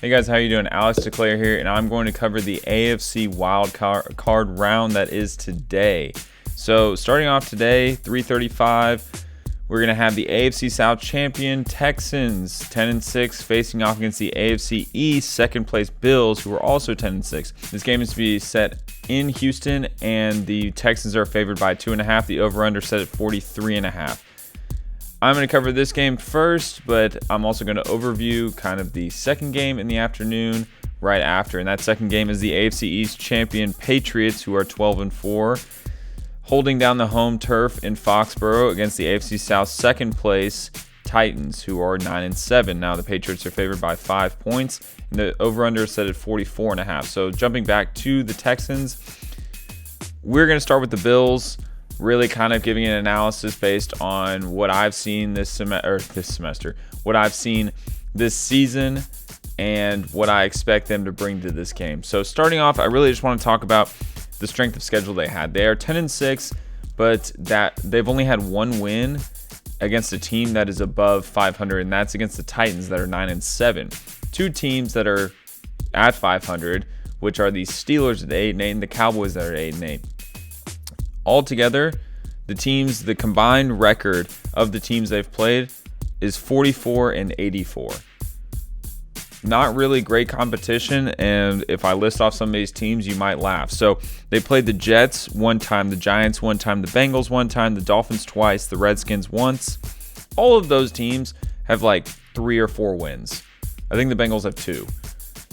Hey guys, how you doing? Alex DeClaire here, and I'm going to cover the AFC Wild Card round that is today. So starting off today, 3:35, we're going to have the AFC South champion Texans, 10-6, facing off against the AFC East second place Bills, who are also 10-6. This game is to be set in Houston, and the Texans are favored by 2.5. The over/under set at 43.5. I'm going to cover this game first, but I'm also going to overview kind of the second game in the afternoon right after. And that second game is the AFC East champion Patriots, who are 12-4, holding down the home turf in Foxborough against the AFC South second place Titans, who are 9-7. Now the Patriots are favored by 5 points, and the over/under is set at 44.5. So jumping back to the Texans, we're going to start with the Bills. Really kind of giving an analysis based on what I've seen this semester, what I've seen this season, and what I expect them to bring to this game. So starting off, I really just want to talk about the strength of schedule they had. They are 10-6, but that they've only had one win against a team that is above 500, and that's against the Titans that are 9-7. Two teams that are at 500, which are the Steelers at 8-8 and the Cowboys that are 8-8. Altogether, the combined record of the teams they've played is 44-84. Not really great competition, and if I list off some of these teams, you might laugh. So they played the Jets one time, the Giants one time, the Bengals one time, the Dolphins twice, the Redskins once. All of those teams have like 3 or 4 wins. I think the Bengals have 2.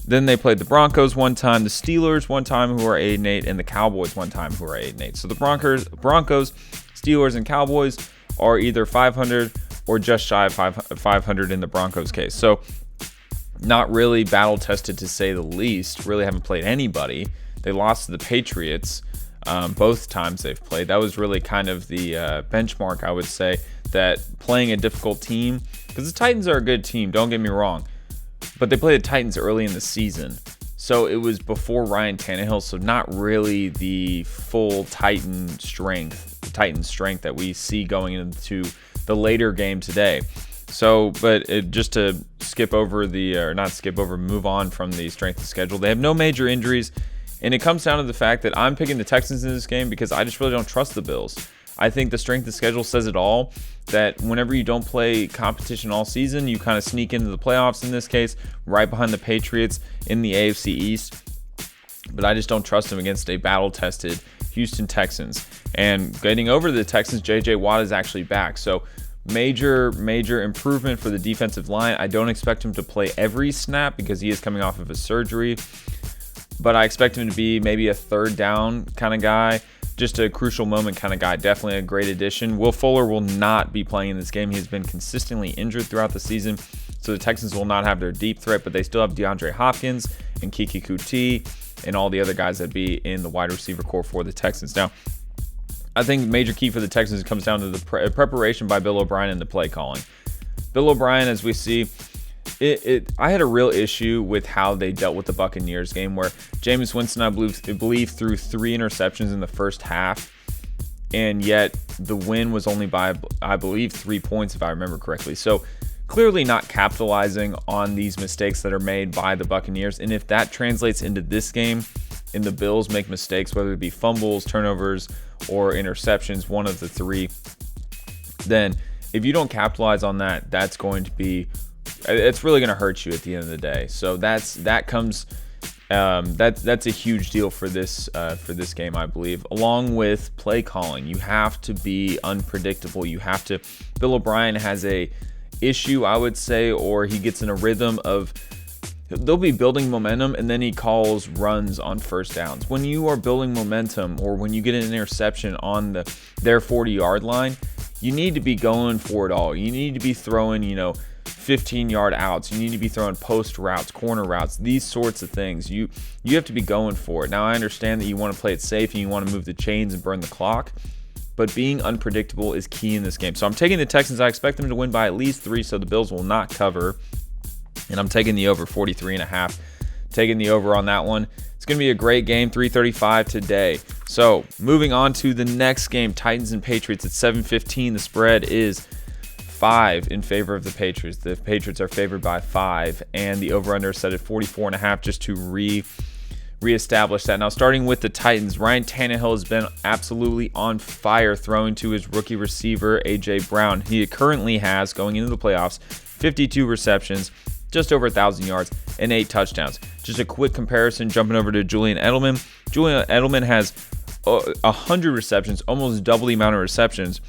Then they played the Broncos one time, the Steelers one time, who are 8-8, and the Cowboys one time, who are 8-8. So the Broncos, Steelers, and Cowboys are either 500 or just shy of 500 in the Broncos case. So not really battle tested to say the least. Really haven't played anybody. They lost to the Patriots both times they've played. That was really kind of the benchmark, I would say, that playing a difficult team, because the Titans are a good team, don't get me wrong. But they played the Titans early in the season, so it was before Ryan Tannehill, so not really the full Titan strength that we see going into the later game today. So, but just to move on from the strength of schedule, they have no major injuries, and it comes down to the fact that I'm picking the Texans in this game because I just really don't trust the Bills. I think the strength of schedule says it all, that whenever you don't play competition all season, you kind of sneak into the playoffs in this case, right behind the Patriots in the AFC East. But I just don't trust them against a battle-tested Houston Texans. And getting over the Texans, J.J. Watt is actually back. So major improvement for the defensive line. I don't expect him to play every snap because he is coming off of a surgery. But I expect him to be maybe a third down kind of guy. Just a crucial moment kind of guy. Definitely a great addition. Will Fuller will not be playing in this game. He's been consistently injured throughout the season, so the Texans will not have their deep threat, but they still have DeAndre Hopkins and Kiki Kuti and all the other guys that be in the wide receiver core for the Texans. Now, I think the major key for the Texans comes down to the preparation by Bill O'Brien and the play calling. Bill O'Brien, as we see, I had a real issue with how they dealt with the Buccaneers game, where Jameis Winston, I believe, threw 3 interceptions in the first half, and yet the win was only by, I believe, 3 points, if I remember correctly. So clearly not capitalizing on these mistakes that are made by the Buccaneers. And if that translates into this game, and the Bills make mistakes, whether it be fumbles, turnovers, or interceptions, one of the 3, then if you don't capitalize on that, that's really going to hurt you at the end of the day. So that's a huge deal for this game, I believe. Along with play calling, you have to be unpredictable. Bill O'Brien has a issue, I would say, or he gets in a rhythm of they'll be building momentum and then he calls runs on first downs. When you are building momentum, or when you get an interception on their 40-yard line, you need to be going for it all. You need to be throwing, 15-yard outs. You need to be throwing post routes, corner routes, these sorts of things. You have to be going for it. Now, I understand that you want to play it safe and you want to move the chains and burn the clock, but being unpredictable is key in this game. So I'm taking the Texans. I expect them to win by at least 3, so the Bills will not cover. And I'm taking the over 43.5. Taking the over on that one. It's going to be a great game, 3:35 today. So moving on to the next game, Titans and Patriots at 7:15. The spread is 5 in favor of the Patriots. The Patriots are favored by 5, and the over-under is set at 44.5 just to reestablish that. Now, starting with the Titans, Ryan Tannehill has been absolutely on fire throwing to his rookie receiver, A.J. Brown. He currently has, going into the playoffs, 52 receptions, just over 1,000 yards, and 8 touchdowns. Just a quick comparison, jumping over to Julian Edelman. Julian Edelman has 100 receptions, almost double the amount of receptions,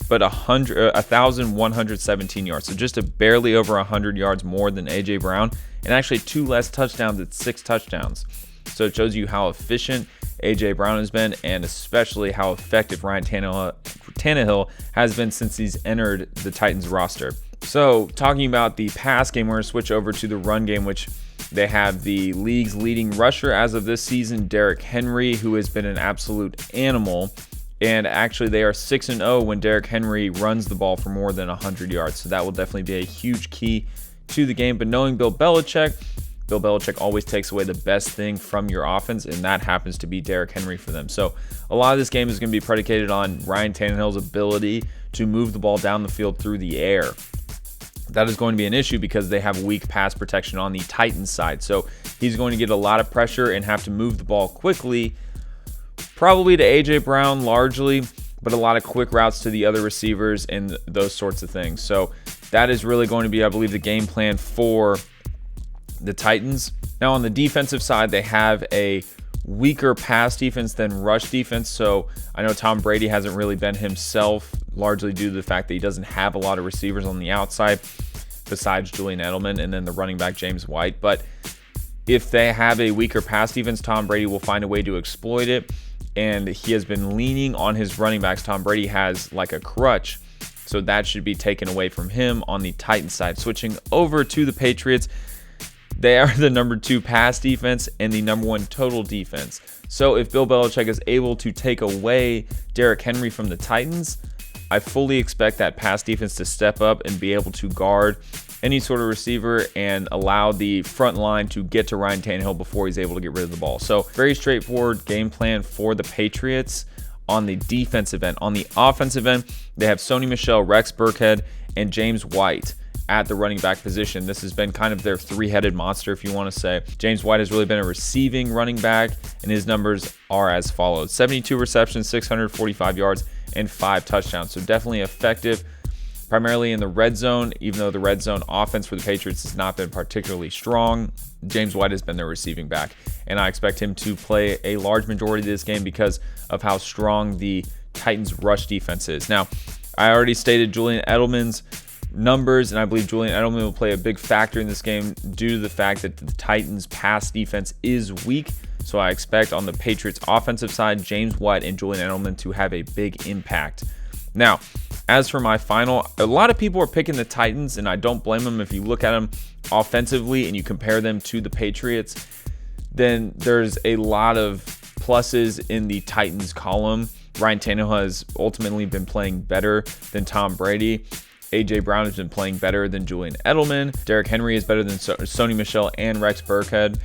but 1,117 yards. So just a barely over 100 yards more than A.J. Brown, and actually 2 less touchdowns at 6 touchdowns. So it shows you how efficient A.J. Brown has been, and especially how effective Ryan Tannehill has been since he's entered the Titans roster. So talking about the pass game, we're going to switch over to the run game, which they have the league's leading rusher as of this season, Derrick Henry, who has been an absolute animal. And actually, they are 6-0 when Derrick Henry runs the ball for more than 100 yards. So that will definitely be a huge key to the game. But knowing Bill Belichick always takes away the best thing from your offense, and that happens to be Derrick Henry for them. So a lot of this game is going to be predicated on Ryan Tannehill's ability to move the ball down the field through the air. That is going to be an issue because they have weak pass protection on the Titans side. So he's going to get a lot of pressure and have to move the ball quickly, probably to A.J. Brown largely, but a lot of quick routes to the other receivers and those sorts of things. So that is really going to be, I believe, the game plan for the Titans. Now on the defensive side, they have a weaker pass defense than rush defense. So I know Tom Brady hasn't really been himself, largely due to the fact that he doesn't have a lot of receivers on the outside besides Julian Edelman and then the running back James White. But if they have a weaker pass defense, Tom Brady will find a way to exploit it. And he has been leaning on his running backs. Tom Brady has like a crutch, so that should be taken away from him on the Titans side. Switching over to the Patriots, they are the number 2 pass defense and the number 1 total defense. So if Bill Belichick is able to take away Derrick Henry from the Titans, I fully expect that pass defense to step up and be able to guard any sort of receiver and allow the front line to get to Ryan Tannehill before he's able to get rid of the ball. So very straightforward game plan for the Patriots on the defensive end. On the offensive end, they have Sony Michel, Rex Burkhead, and James White at the running back position. This has been kind of their 3-headed monster, if you want to say. James White has really been a receiving running back, and his numbers are as follows: 72 receptions, 645 yards, and 5 touchdowns. So definitely effective, primarily in the red zone, even though the red zone offense for the Patriots has not been particularly strong. James White has been their receiving back, and I expect him to play a large majority of this game because of how strong the Titans' rush defense is. Now, I already stated Julian Edelman's numbers, and I believe Julian Edelman will play a big factor in this game due to the fact that the Titans' pass defense is weak. So I expect on the Patriots' offensive side, James White and Julian Edelman to have a big impact. Now, as for my final, a lot of people are picking the Titans, and I don't blame them. If you look at them offensively and you compare them to the Patriots, then there's a lot of pluses in the Titans column. Ryan Tannehill has ultimately been playing better than Tom Brady. A.J. Brown has been playing better than Julian Edelman. Derrick Henry is better than Sony Michel and Rex Burkhead.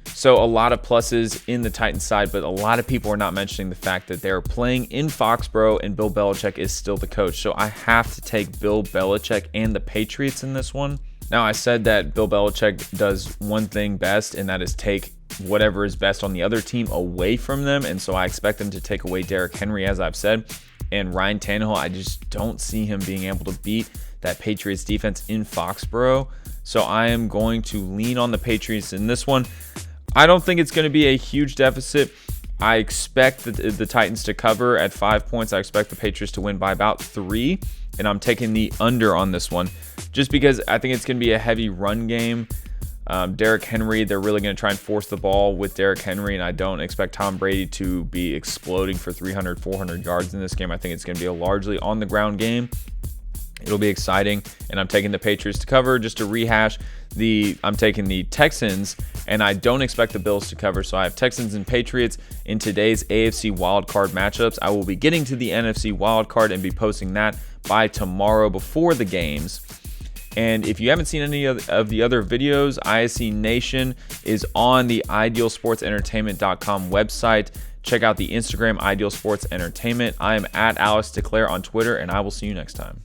So a lot of pluses in the Titans side, but a lot of people are not mentioning the fact that they're playing in Foxborough and Bill Belichick is still the coach. So I have to take Bill Belichick and the Patriots in this one. Now, I said that Bill Belichick does one thing best, and that is take whatever is best on the other team away from them. And so I expect them to take away Derrick Henry, as I've said. And Ryan Tannehill, I just don't see him being able to beat that Patriots defense in Foxborough. So I am going to lean on the Patriots in this one. I don't think it's going to be a huge deficit. I expect the Titans to cover at 5 points. I expect the Patriots to win by about 3. And I'm taking the under on this one just because I think it's going to be a heavy run game. Derrick Henry, they're really going to try and force the ball with Derrick Henry, and I don't expect Tom Brady to be exploding for 300, 400 yards in this game. I think it's going to be a largely on-the-ground game. It'll be exciting, and I'm taking the Patriots to cover. Just to rehash, I'm taking the Texans, and I don't expect the Bills to cover. So I have Texans and Patriots in today's AFC Wild Card matchups. I will be getting to the NFC Wild Card and be posting that by tomorrow before the games. And if you haven't seen any of the other videos, ISC Nation is on the idealsportsentertainment.com website. Check out the Instagram Ideal Sports Entertainment. I am at Alex DeClaire on Twitter, and I will see you next time.